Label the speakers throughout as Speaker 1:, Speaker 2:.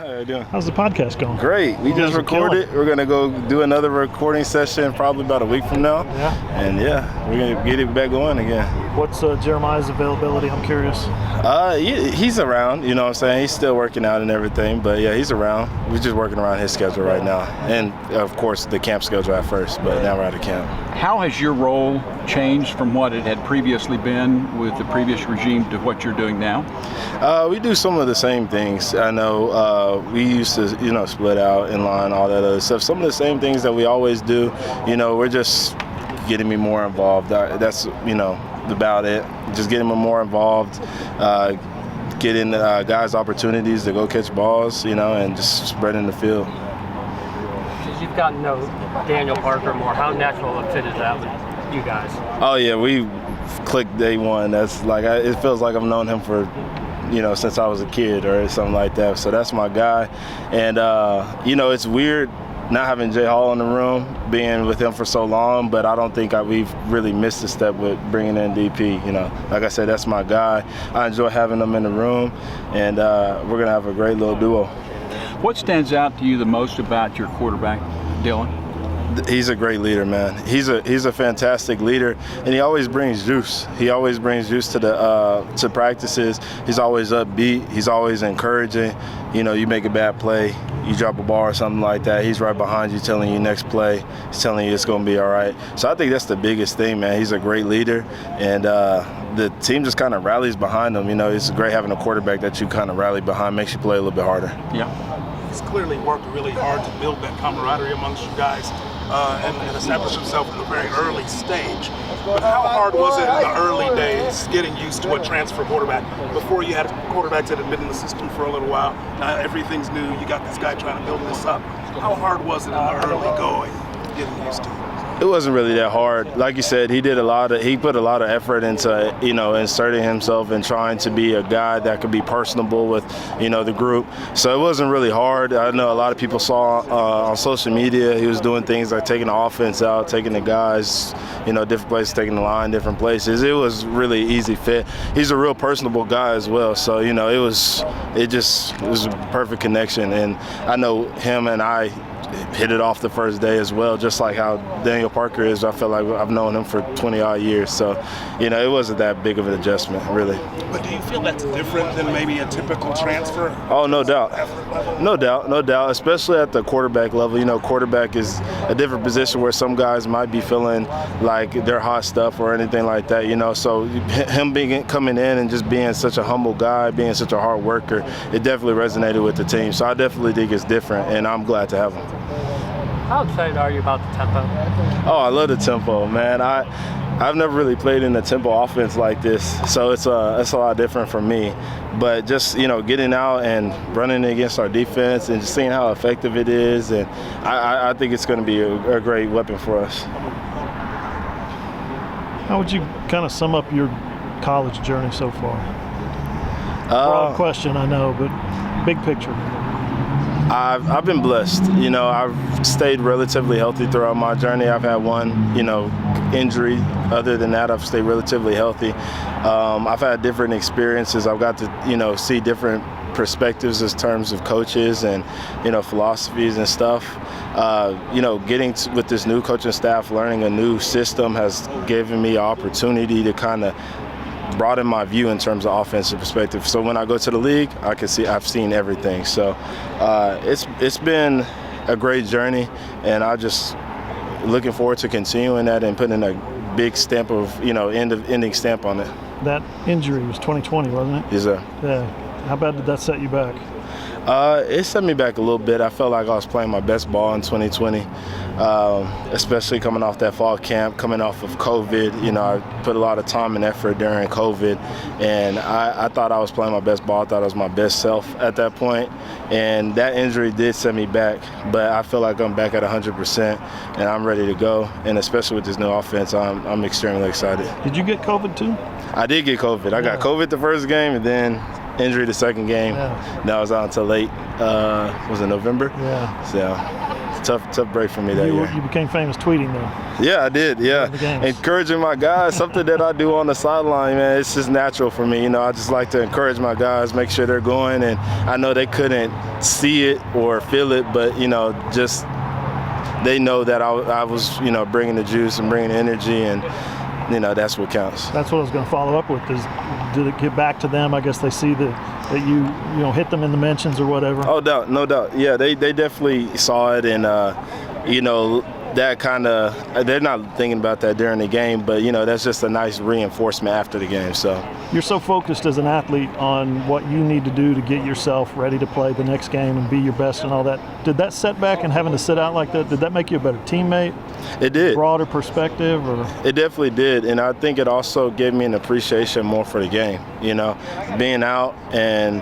Speaker 1: How you doing?
Speaker 2: How's the podcast going?
Speaker 1: Great. We just recorded. We're going to go do another recording session probably about a week from now.
Speaker 2: Yeah.
Speaker 1: And yeah, we're going to get it back going again.
Speaker 2: What's Jeremiah's availability? I'm curious.
Speaker 1: He's around, you know what I'm saying? He's still working out and everything, but yeah, he's around. We're just working around his schedule right now. And of course, the camp schedule at first, but now we're out of camp.
Speaker 3: How has your role changed from what it had previously been with the previous regime to what you're doing now?
Speaker 1: We do some of the same things. I know we used to, split out in line, all that other stuff. Some of the same things that we always do, we're just getting me more involved. That's, about it. Just getting me more involved, getting guys opportunities to go catch balls, and just spreading the field.
Speaker 4: Since you've gotten to know Daniel Parker more, how natural a fit is that with you guys? Oh yeah,
Speaker 1: we clicked day one. That's like it feels like I've known him for since I was a kid or something like that. So that's my guy. And it's weird not having Jay Hall in the room, being with him for so long, but I don't think we've really missed a step with bringing in DP. Like I said, that's my guy. I enjoy having him in the room, and we're going to have a great little duo.
Speaker 3: What stands out to you the most about your quarterback, Dylan?
Speaker 1: He's a great leader, man. He's a fantastic leader, and he always brings juice. He always brings juice to to practices. He's always upbeat. He's always encouraging. You make a bad play, you drop a ball or something like that, he's right behind you telling you next play. He's telling you it's going to be all right. So I think that's the biggest thing, man. He's a great leader, and the team just kind of rallies behind him. It's great having a quarterback that you kind of rally behind, makes you play a little bit harder.
Speaker 3: Yeah.
Speaker 5: He's clearly worked really hard to build that camaraderie amongst you guys and establish himself in a very early stage. But how hard was it in the early days getting used to a transfer quarterback before you had quarterbacks that had been in the system for a little while? Now everything's new. You got this guy trying to build this up. How hard was it in the early going, getting used to it?
Speaker 1: It wasn't really that hard. Like you said, he put a lot of effort into, inserting himself and trying to be a guy that could be personable with, the group. So it wasn't really hard. I know a lot of people saw on social media he was doing things like taking the offense out, taking the guys, different places, taking the line, different places. It was really easy fit. He's a real personable guy as well. So, it was a perfect connection. And I know him and I hit it off the first day as well, just like how Daniel Parker is. I feel like I've known him for 20-odd years. So, it wasn't that big of an adjustment, really.
Speaker 5: But do you feel that's different than maybe a typical transfer?
Speaker 1: Oh, no doubt. No doubt, especially at the quarterback level. Quarterback is a different position where some guys might be feeling like they're hot stuff or anything like that, So him coming in and just being such a humble guy, being such a hard worker, it definitely resonated with the team. So I definitely think it's different, and I'm glad to have him.
Speaker 4: How excited are you about the tempo?
Speaker 1: Oh, I love the tempo, man. I've never really played in a tempo offense like this, so it's a lot different for me. But just getting out and running against our defense and just seeing how effective it is, and I think it's going to be a great weapon for us.
Speaker 2: How would you kind of sum up your college journey so far? Broad question, I know, but big picture.
Speaker 1: I've been blessed. I've stayed relatively healthy throughout my journey. I've had one, injury. Other than that, I've stayed relatively healthy. I've had different experiences. I've got to, see different perspectives in terms of coaches and, philosophies and stuff. Getting with this new coaching staff, learning a new system has given me an opportunity to kind of broaden my view in terms of offensive perspective. So when I go to the league, I've seen everything. So it's been a great journey, and I just looking forward to continuing that and putting a big stamp of, ending stamp on it.
Speaker 2: That injury was 2020, wasn't it?
Speaker 1: Yes, sir.
Speaker 2: Yeah. How bad did that set you back?
Speaker 1: It set me back a little bit. I felt like I was playing my best ball in 2020, especially coming off that fall camp, coming off of COVID. I put a lot of time and effort during COVID, and I thought I was playing my best ball. I thought I was my best self at that point, and that injury did set me back, but I feel like I'm back at 100%, and I'm ready to go, and especially with this new offense, I'm extremely excited.
Speaker 2: Did you get COVID too?
Speaker 1: I did get COVID. I got COVID the first game, and then injury the second game. Yeah. That was out until late, was it November?
Speaker 2: Yeah.
Speaker 1: So tough break for me that year.
Speaker 2: You became famous tweeting though.
Speaker 1: Yeah, I did. Yeah,
Speaker 2: the games.
Speaker 1: encouraging my guys, something that I do on the sideline, man. It's just natural for me. You know, I just like to encourage my guys, make sure they're going, and I know they couldn't see it or feel it, but you know, just they know that I was, you know, bringing the juice and bringing the energy, and you know, that's what counts.
Speaker 2: That's what I was going to follow up with. Is did it get back to them? I guess they see that you know hit them in the mentions or whatever.
Speaker 1: Oh, no doubt. Yeah, they definitely saw it, and you know, that kind of, they're not thinking about that during the game, but you know, that's just a nice reinforcement after the game. So
Speaker 2: you're so focused as an athlete on what you need to do to get yourself ready to play the next game and be your best and all that. Did that setback and having to sit out like that, did that make you a better teammate?
Speaker 1: It did.
Speaker 2: Broader perspective? Or?
Speaker 1: It definitely did, and I think it also gave me an appreciation more for the game. You know, being out and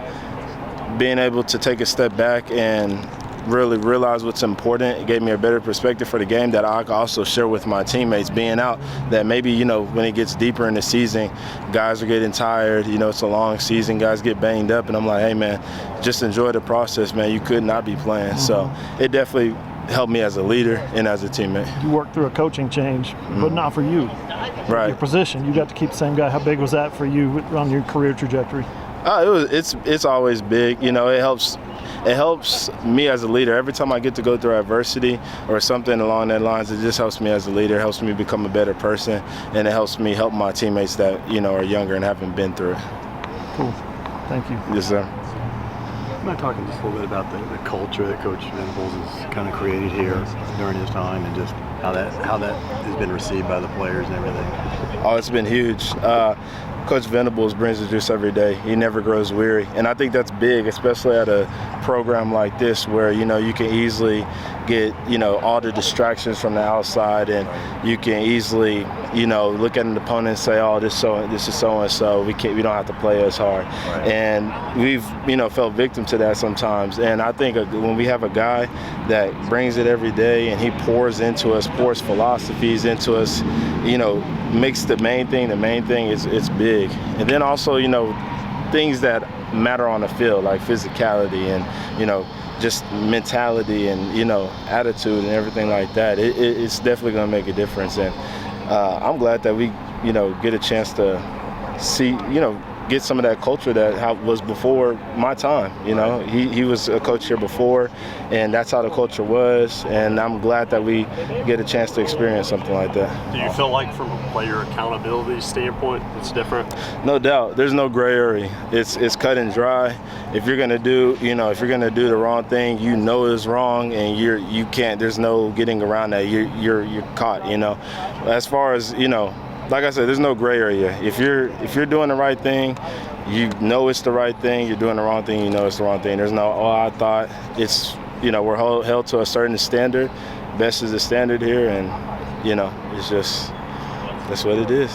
Speaker 1: being able to take a step back and really realize what's important. It gave me a better perspective for the game that I could also share with my teammates being out, that maybe, you know, when it gets deeper in the season, guys are getting tired, you know, it's a long season, guys get banged up, and I'm like, hey man, just enjoy the process, man. You could not be playing. So it definitely helped me as a leader and as a teammate.
Speaker 2: You worked through a coaching change, but not for you.
Speaker 1: Right.
Speaker 2: Your position, you got to keep the same guy. How big was that for you on your career trajectory?
Speaker 1: It's always big. You know, it helps me as a leader. Every time I get to go through adversity or something along that lines, it just helps me as a leader. It helps me become a better person, and it helps me help my teammates that, you know, are younger and haven't been through it.
Speaker 2: Cool. Thank you.
Speaker 1: Yes, sir.
Speaker 6: I'm not talking just a little bit about the culture that Coach Venables has kind of created here during his time, and just how that has been received by the players and everything.
Speaker 1: Oh, it's been huge. Coach Venables brings the juice every day. He never grows weary. And I think that's big, especially at a program like this where, you know, you can easily get, you know, all the distractions from the outside, and you can easily, you know, look at an opponent and say, oh, this is so-and-so. We don't have to play as hard. Right. And we've, you know, fell victim to that sometimes. And I think when we have a guy that brings it every day and he pours into us, pours philosophies into us, you know, makes the main thing it's big. And then also, you know, things that matter on the field, like physicality and, you know, just mentality and, you know, attitude and everything like that. It's definitely going to make a difference. And I'm glad that we, you know, get a chance to see, you know, get some of that culture that was before my time. You know, he was a coach here before, and that's how the culture was, and I'm glad that we get a chance to experience something like that.
Speaker 7: Do you feel like from a player accountability standpoint it's different?
Speaker 1: No doubt. There's no gray area. It's cut and dry. If you're gonna do the wrong thing, you know it's wrong, and you can't, there's no getting around that. You're caught, you know. As far as, you know, like I said, there's no gray area. If you're doing the right thing, you know it's the right thing. You're doing the wrong thing, you know it's the wrong thing. There's no, oh, I thought. It's, you know, we're held to a certain standard. Best is the standard here, and, you know, it's just, that's what it is.